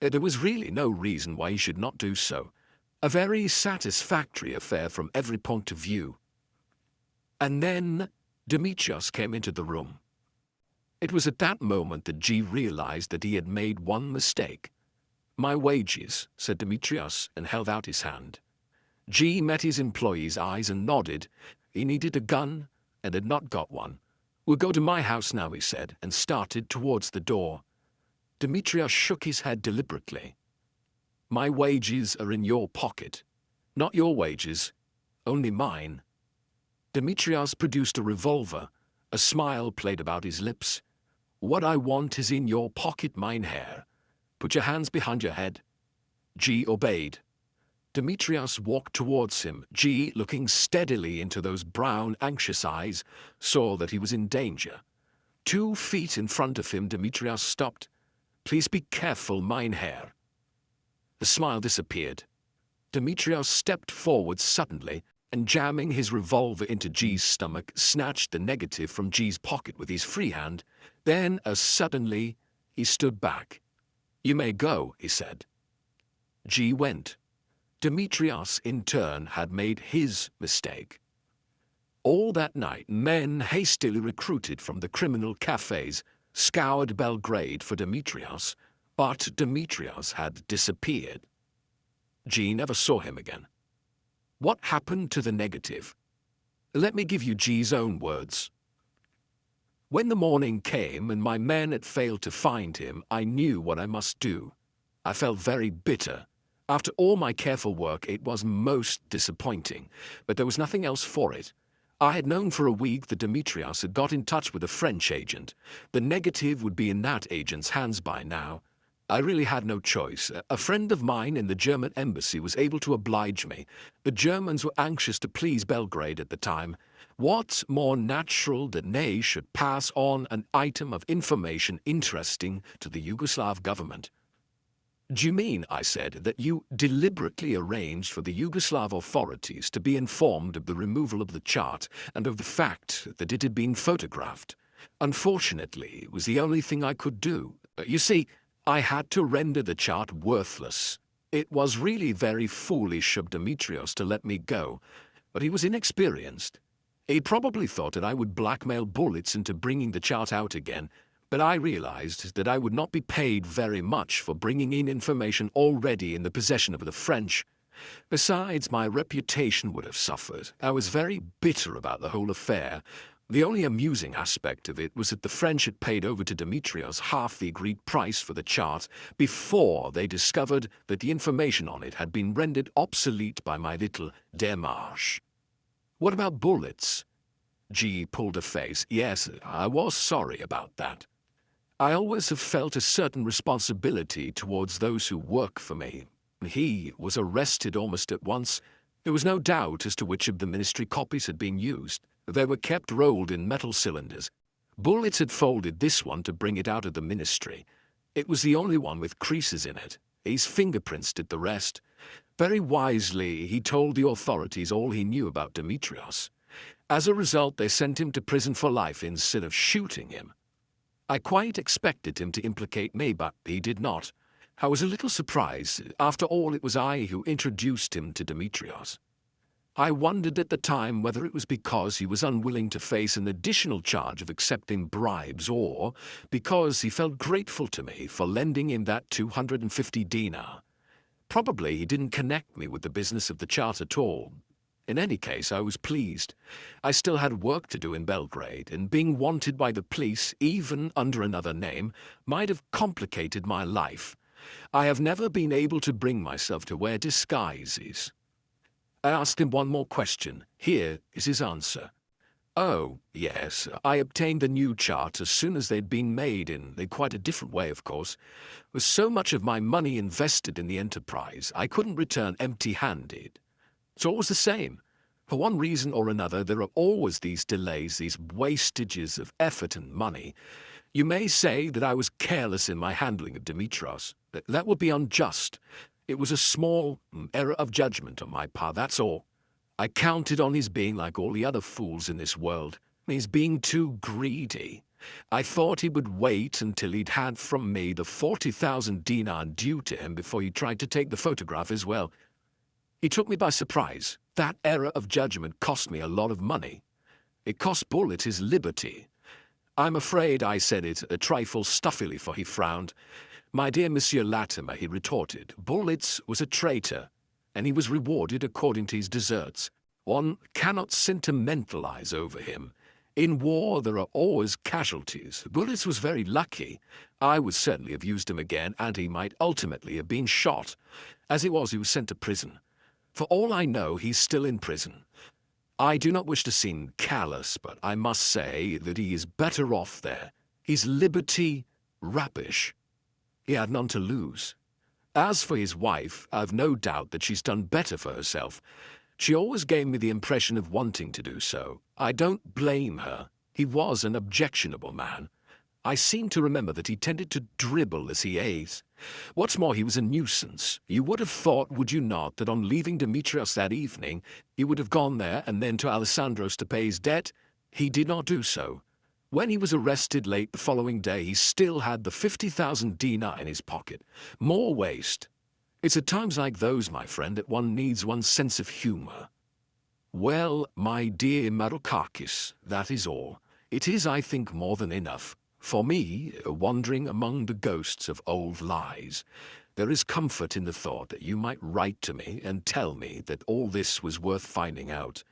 There was really no reason why he should not do so. A very satisfactory affair from every point of view. And then Demetrios came into the room. It was at that moment that G realized that he had made one mistake. "My wages," said Demetrios, and held out his hand. G met his employee's eyes and nodded. He needed a gun and had not got one. "We'll go to my house now," he said, and started towards the door. Demetrios shook his head deliberately. "My wages are in your pocket. Not your wages, only mine." Demetrios produced a revolver. A smile played about his lips. "What I want is in your pocket, mein Herr. Put your hands behind your head." G obeyed. Demetrios walked towards him. G, looking steadily into those brown, anxious eyes, saw that he was in danger. 2 feet in front of him, Demetrios stopped. "Please be careful, mein Herr." The smile disappeared. Demetrios stepped forward suddenly and, jamming his revolver into G's stomach, snatched the negative from G's pocket with his free hand. Then, as suddenly, he stood back. "You may go," he said. G went. Demetrios, in turn, had made his mistake. All that night, men hastily recruited from the criminal cafes scoured Belgrade for Demetrios, but Demetrios had disappeared. G never saw him again. What happened to the negative? Let me give you G's own words. "When the morning came and my men had failed to find him, I knew what I must do. I felt very bitter. After all my careful work, it was most disappointing, but there was nothing else for it. I had known for a week that Demetrios had got in touch with a French agent. The negative would be in that agent's hands by now, I really had no choice. A friend of mine in the German embassy was able to oblige me. The Germans were anxious to please Belgrade at the time. What more natural than they should pass on an item of information interesting to the Yugoslav government? Do you mean, I said, that you deliberately arranged for the Yugoslav authorities to be informed of the removal of the chart and of the fact that it had been photographed? Unfortunately, it was the only thing I could do. You see, I had to render the chart worthless. It was really very foolish of Demetrios to let me go, but he was inexperienced. He probably thought that I would blackmail bullets into bringing the chart out again, but I realized that I would not be paid very much for bringing in information already in the possession of the French. Besides, my reputation would have suffered. I was very bitter about the whole affair. The only amusing aspect of it was that the French had paid over to Demetrios half the agreed price for the chart before they discovered that the information on it had been rendered obsolete by my little démarche. What about bullets? G pulled a face. Yes, I was sorry about that. I always have felt a certain responsibility towards those who work for me. He was arrested almost at once. There was no doubt as to which of the ministry copies had been used. They were kept rolled in metal cylinders. Bullets had folded this one to bring it out of the ministry. It was the only one with creases in it. His fingerprints did the rest. Very wisely, he told the authorities all he knew about Demetrios. As a result, they sent him to prison for life instead of shooting him. I quite expected him to implicate me, but he did not. I was a little surprised. After all, it was I who introduced him to Demetrios. I wondered at the time whether it was because he was unwilling to face an additional charge of accepting bribes or because he felt grateful to me for lending him that 250 dinar. Probably he didn't connect me with the business of the chart at all. In any case, I was pleased. I still had work to do in Belgrade, and being wanted by the police, even under another name, might have complicated my life. I have never been able to bring myself to wear disguises. I asked him one more question. Here is his answer. Oh, yes, I obtained the new chart as soon as they'd been made, in quite a different way, of course. With so much of my money invested in the enterprise, I couldn't return empty-handed. It's always the same. For one reason or another, there are always these delays, these wastages of effort and money. You may say that I was careless in my handling of Demetrios. That would be unjust. It was a small error of judgment on my part, that's all. I counted on his being like all the other fools in this world. He's being too greedy. I thought he would wait until he'd had from me the 40,000 dinar due to him before he tried to take the photograph as well. He took me by surprise. That error of judgment cost me a lot of money. It cost Bullet his liberty. I'm afraid I said it a trifle stuffily, for he frowned. My dear Monsieur Latimer, he retorted, Bullets was a traitor, and he was rewarded according to his deserts. One cannot sentimentalize over him. In war, there are always casualties. Bullets was very lucky. I would certainly have used him again, and he might ultimately have been shot. As it was, he was sent to prison. For all I know, he's still in prison. I do not wish to seem callous, but I must say that he is better off there. His liberty, rubbish. He had none to lose. As for his wife, I've no doubt that she's done better for herself. She always gave me the impression of wanting to do so. I don't blame her. He was an objectionable man. I seem to remember that he tended to dribble as he ate. What's more, he was a nuisance. You would have thought, would you not, that on leaving Demetrios that evening, he would have gone there and then to Alessandro's to pay his debt? He did not do so. When he was arrested late the following day, he still had the 50,000 dinar in his pocket. More waste. It's at times like those, my friend, that one needs one's sense of humor. Well, my dear Marokakis, that is all. It is, I think, more than enough. For me, wandering among the ghosts of old lies, there is comfort in the thought that you might write to me and tell me that all this was worth finding out.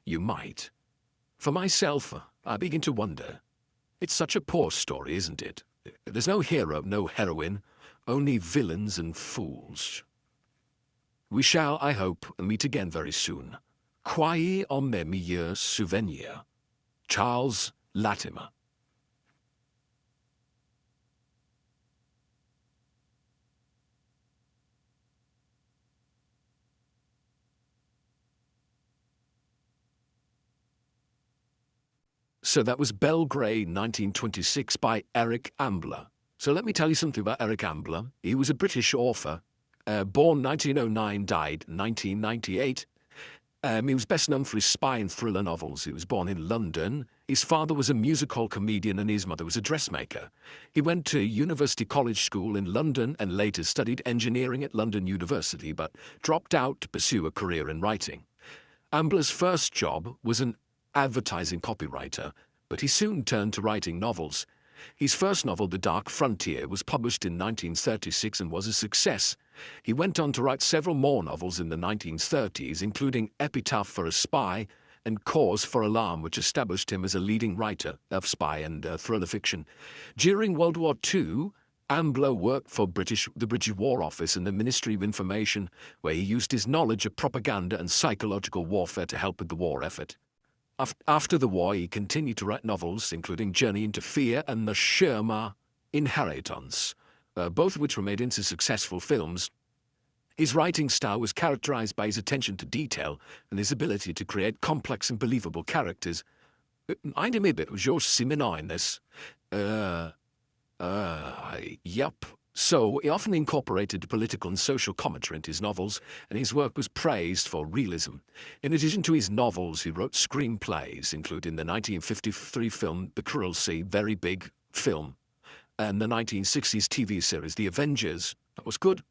You might. For myself, I begin to wonder. It's such a poor story, isn't it? There's no hero, no heroine, only villains and fools. We shall, I hope, meet again very soon. Croyez en mes meilleurs souvenirs. Charles Latimer. So that was Belgrade, 1926, by Eric Ambler. So let me tell you something about Eric Ambler. He was a British author, born 1909, died 1998. He was best known for his spy and thriller novels. He was born in London. His father was a music hall comedian and his mother was a dressmaker. He went to University College School in London and later studied engineering at London University, but dropped out to pursue a career in writing. Ambler's first job was an advertising copywriter, but he soon turned to writing novels. His first novel, The Dark Frontier, was published in 1936 and was a success. He went on to write several more novels in the 1930s, including Epitaph for a Spy and Cause for Alarm, which established him as a leading writer of spy and thriller fiction. During World War II, Ambler worked for the British War Office and the Ministry of Information, where he used his knowledge of propaganda and psychological warfare to help with the war effort. After the war, he continued to write novels, including Journey into Fear and The Sherma Inheritance, both of which were made into successful films. His writing style was characterized by his attention to detail and his ability to create complex and believable characters. Mind him a bit, was yours seminar in this? Yup. So he often incorporated political and social commentary into his novels, and his work was praised for realism. In addition to his novels, he wrote screenplays, including the 1953 film The Cruel Sea, very big film, and the 1960s TV series The Avengers. That was good.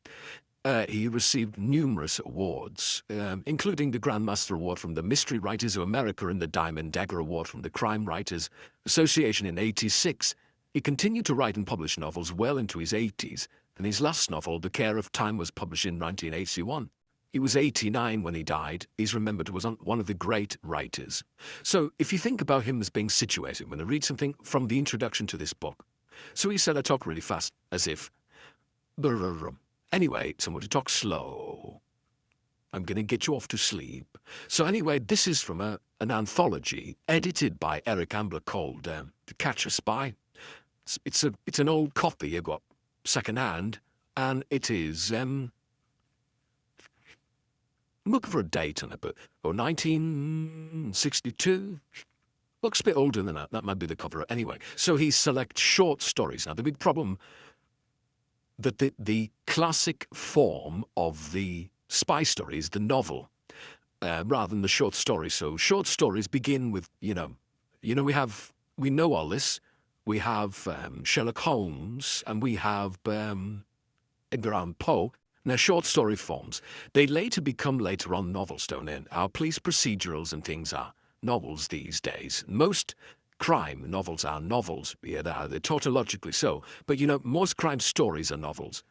He received numerous awards, including the Grandmaster Award from the Mystery Writers of America and the Diamond Dagger Award from the Crime Writers Association in '86. He continued to write and publish novels well into his 80s, and his last novel, The Care of Time, was published in 1981. He was 89 when he died. He's remembered as one of the great writers. So if you think about him as being situated, when I read something from the introduction to this book. So he said I talk really fast, as if... Anyway, someone to talk slow. I'm going to get you off to sleep. So anyway, this is from an anthology edited by Eric Ambler called To Catch a Spy. It's an old copy I got second-hand, and it is, I'm looking for a date on it, but 1962? Looks a bit older than that. That might be the cover. Anyway, so he selects short stories. Now, the big problem that the classic form of the spy story is the novel, rather than the short story. So short stories begin with, we know all this. We have Sherlock Holmes, and we have Edgar Allan Poe. Now, short story forms, they become later on novels, don't they? Our police procedurals and things are novels these days. Most crime novels are novels. Yeah, they're tautologically so. But, most crime stories are novels.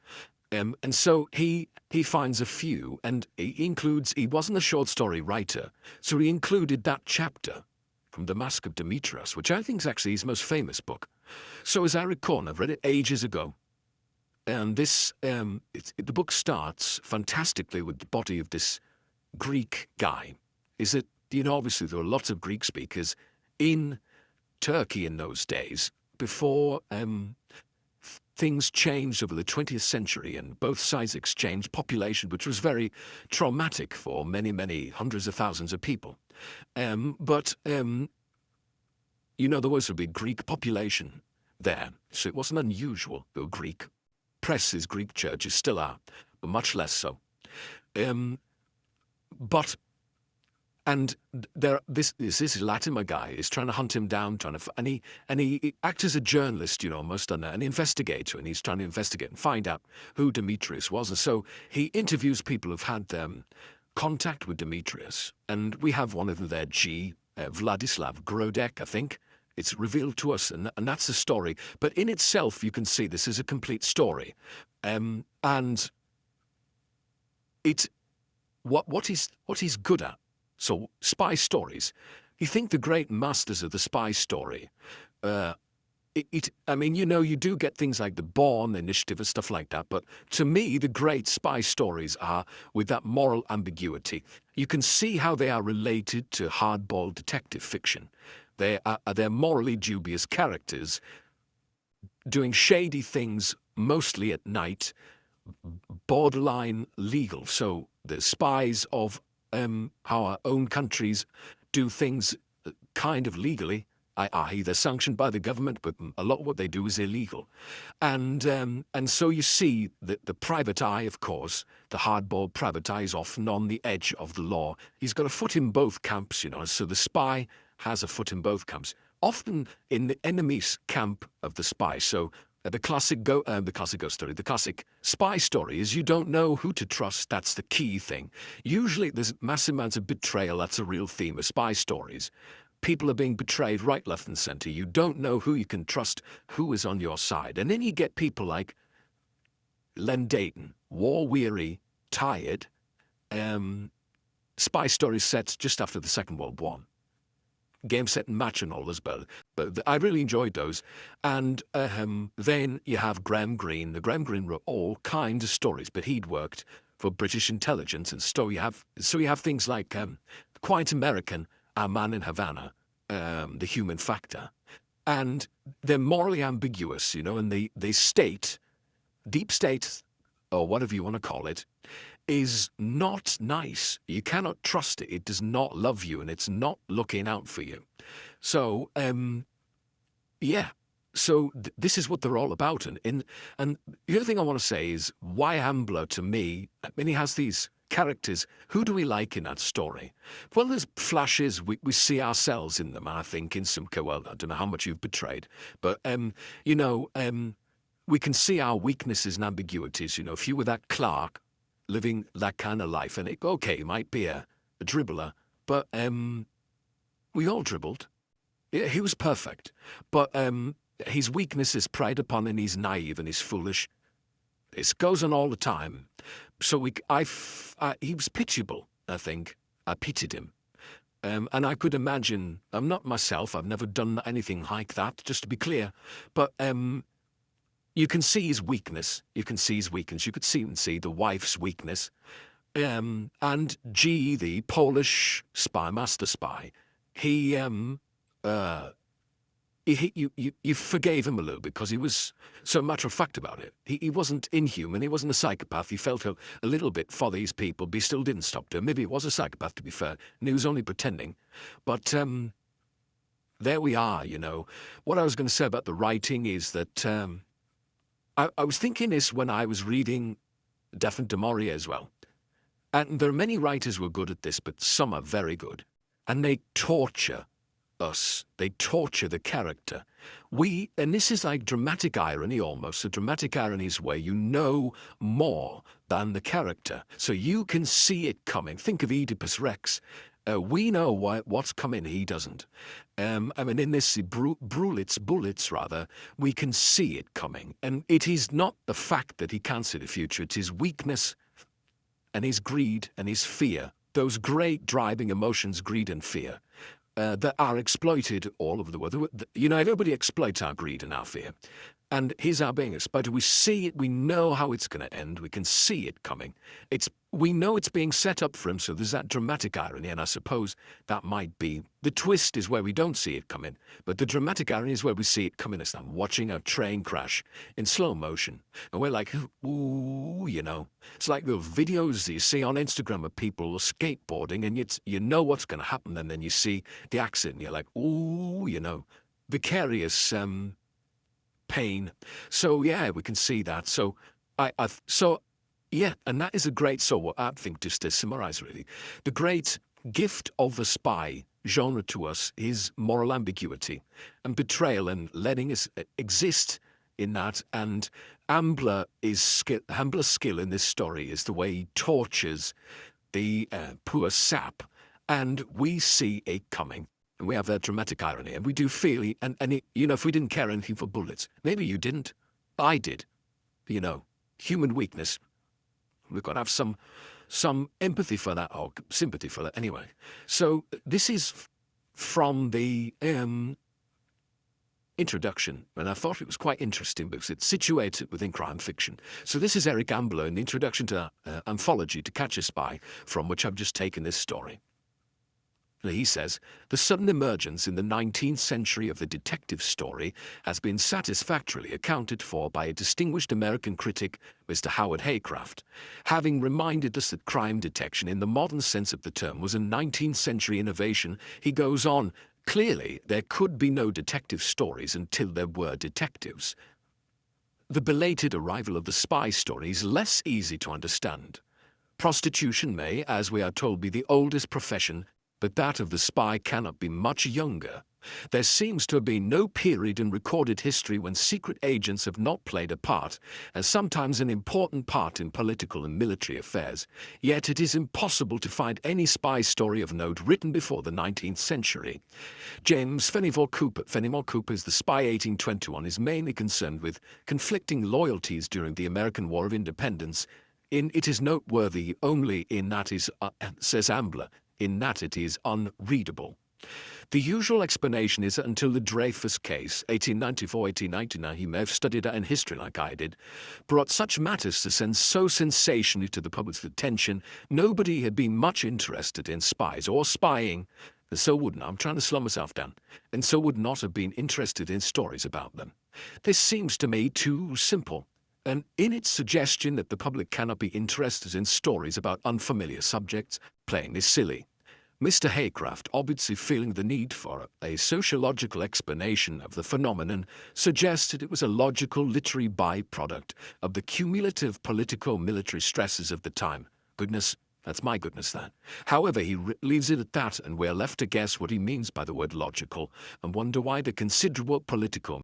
And so he finds a few, and he wasn't a short story writer, so he included that chapter from The Mask of Demetrius, which I think is actually his most famous book. So as I recall, I've read it ages ago, and the book starts fantastically with the body of this Greek guy. Obviously there were lots of Greek speakers in Turkey in those days, before things changed over the 20th century and both sides exchanged population, which was very traumatic for many, many hundreds of thousands of people. But there was a big Greek population there, so it wasn't unusual. They were Greek. Presses, Greek churches still are, but much less so. This Latimer guy is trying to hunt him down, and he acts as a journalist, almost an investigator, and he's trying to investigate and find out who Demetrius was. And so he interviews people who've had contact with Demetrius, and we have one of them there, Vladislav Grodek, I think. It's revealed to us, and that's the story. But in itself, you can see this is a complete story, and it's what he's good at. So spy stories. You think the great masters of the spy story. You do get things like the Bourne Initiative and stuff like that, but to me, the great spy stories are with that moral ambiguity. You can see how they are related to hardball detective fiction. They're morally dubious characters doing shady things, mostly at night, borderline legal. So the spies of our own countries do things kind of legally, are either sanctioned by the government, but a lot of what they do is illegal. And so you see that the private eye, of course, the hardball private eye is often on the edge of the law. He's got a foot in both camps, so the spy has a foot in both camps, often in the enemy's camp of the spy. So the classic spy story is you don't know who to trust. That's the key thing. Usually there's massive amounts of betrayal. That's a real theme of spy stories. People are being betrayed right, left, and center. You don't know who you can trust, who is on your side. And then you get people like Len Dayton, war-weary, tired, spy stories set just after the Second World War. Game, set, and match and all as well. But I really enjoyed those. And then you have Graham Greene. The Graham Greene wrote all kinds of stories, but he'd worked for British intelligence. And so you have things like Quiet American, Our Man in Havana, The Human Factor. And they're morally ambiguous, and they state, deep state, or whatever you want to call it, is not nice. You cannot trust it. It does not love you, and it's not looking out for you. So, yeah. So this is what they're all about. And the other thing I want to say is why Ambler, to me, he has these characters. Who do we like in that story? Well, there's flashes. We see ourselves in them, I think, in some... Well, I don't know how much you've betrayed, but, we can see our weaknesses and ambiguities. If you were that Clark, living that kind of life, and he might be a dribbler, but we all dribbled. Yeah, he was perfect, but his weakness is preyed upon, and he's naive and he's foolish. This goes on all the time. So he was pitiable, I think. I pitied him. And I could imagine, I'm not myself, I've never done anything like that, just to be clear, but you can see his weakness. You can see his weakness. You could see the wife's weakness. And G, the Polish spy, master spy, you forgave him a little because he was so matter of fact about it. He wasn't inhuman. He wasn't a psychopath. He felt a little bit for these people, but he still didn't stop to him. Maybe he was a psychopath, to be fair, and he was only pretending. But there we are, What I was going to say about the writing is that I was thinking this when I was reading Daphne du Maurier as well. And there are many writers who are good at this, but some are very good. And they torture us. They torture the character. And this is like dramatic irony almost. So dramatic irony is where you know more than the character. So you can see it coming. Think of Oedipus Rex. We know what's coming, he doesn't. In this bullets, we can see it coming. And it is not the fact that he can't see the future, it's his weakness and his greed and his fear, those great driving emotions, greed and fear, that are exploited all over the world. Everybody exploits our greed and our fear. And his are being exploited. We see it, we know how it's going to end, we can see it coming. We know it's being set up for him, so there's that dramatic irony, and I suppose that might be... The twist is where we don't see it coming, but the dramatic irony is where we see it coming. It's like watching a train crash in slow motion, and we're like, ooh, It's like the videos that you see on Instagram of people skateboarding, and you know what's going to happen, and then you see the accident, and you're like, ooh, vicarious... pain. So yeah, we can see that. So and that is a great. So what I think, just to summarize, really, the great gift of the spy genre to us is moral ambiguity and betrayal, and letting us exist in that. And Ambler's skill in this story is the way he tortures the poor sap, and we see it coming. And we have that dramatic irony, and we do feel, if we didn't care anything for bullets, maybe you didn't, I did, human weakness. We've got to have some empathy for that, or sympathy for that, anyway. So this is from the introduction, and I thought it was quite interesting because it's situated within crime fiction. So this is Eric Ambler in the introduction to anthology To Catch a Spy, from which I've just taken this story. He says, the sudden emergence in the 19th century of the detective story has been satisfactorily accounted for by a distinguished American critic, Mr. Howard Haycraft. Having reminded us that crime detection in the modern sense of the term was a 19th century innovation, he goes on Clearly, there could be no detective stories until there were detectives. The belated arrival of the spy story is less easy to understand. Prostitution may, as we are told, be the oldest profession, but that of the spy cannot be much younger. There seems to have been no period in recorded history when secret agents have not played a part, and sometimes an important part in political and military affairs. Yet it is impossible to find any spy story of note written before the 19th century. James Fenimore Cooper's The Spy 1821 is mainly concerned with conflicting loyalties during the American War of Independence. It is noteworthy only in that says Ambler, in that it is unreadable. The usual explanation is that until the Dreyfus case, 1894-1899, he may have studied that in history like I did, brought such matters to send so sensationally to the public's attention, nobody had been much interested in spies or spying, and so I'm trying to slow myself down, and so would not have been interested in stories about them. This seems to me too simple, and in its suggestion that the public cannot be interested in stories about unfamiliar subjects, plainly silly. Mr. Haycraft, obviously feeling the need for a sociological explanation of the phenomenon, suggested it was a logical literary byproduct of the cumulative politico-military stresses of the time. Goodness, that's my goodness, that. However, he leaves it at that, and we're left to guess what he means by the word logical, and wonder why the considerable political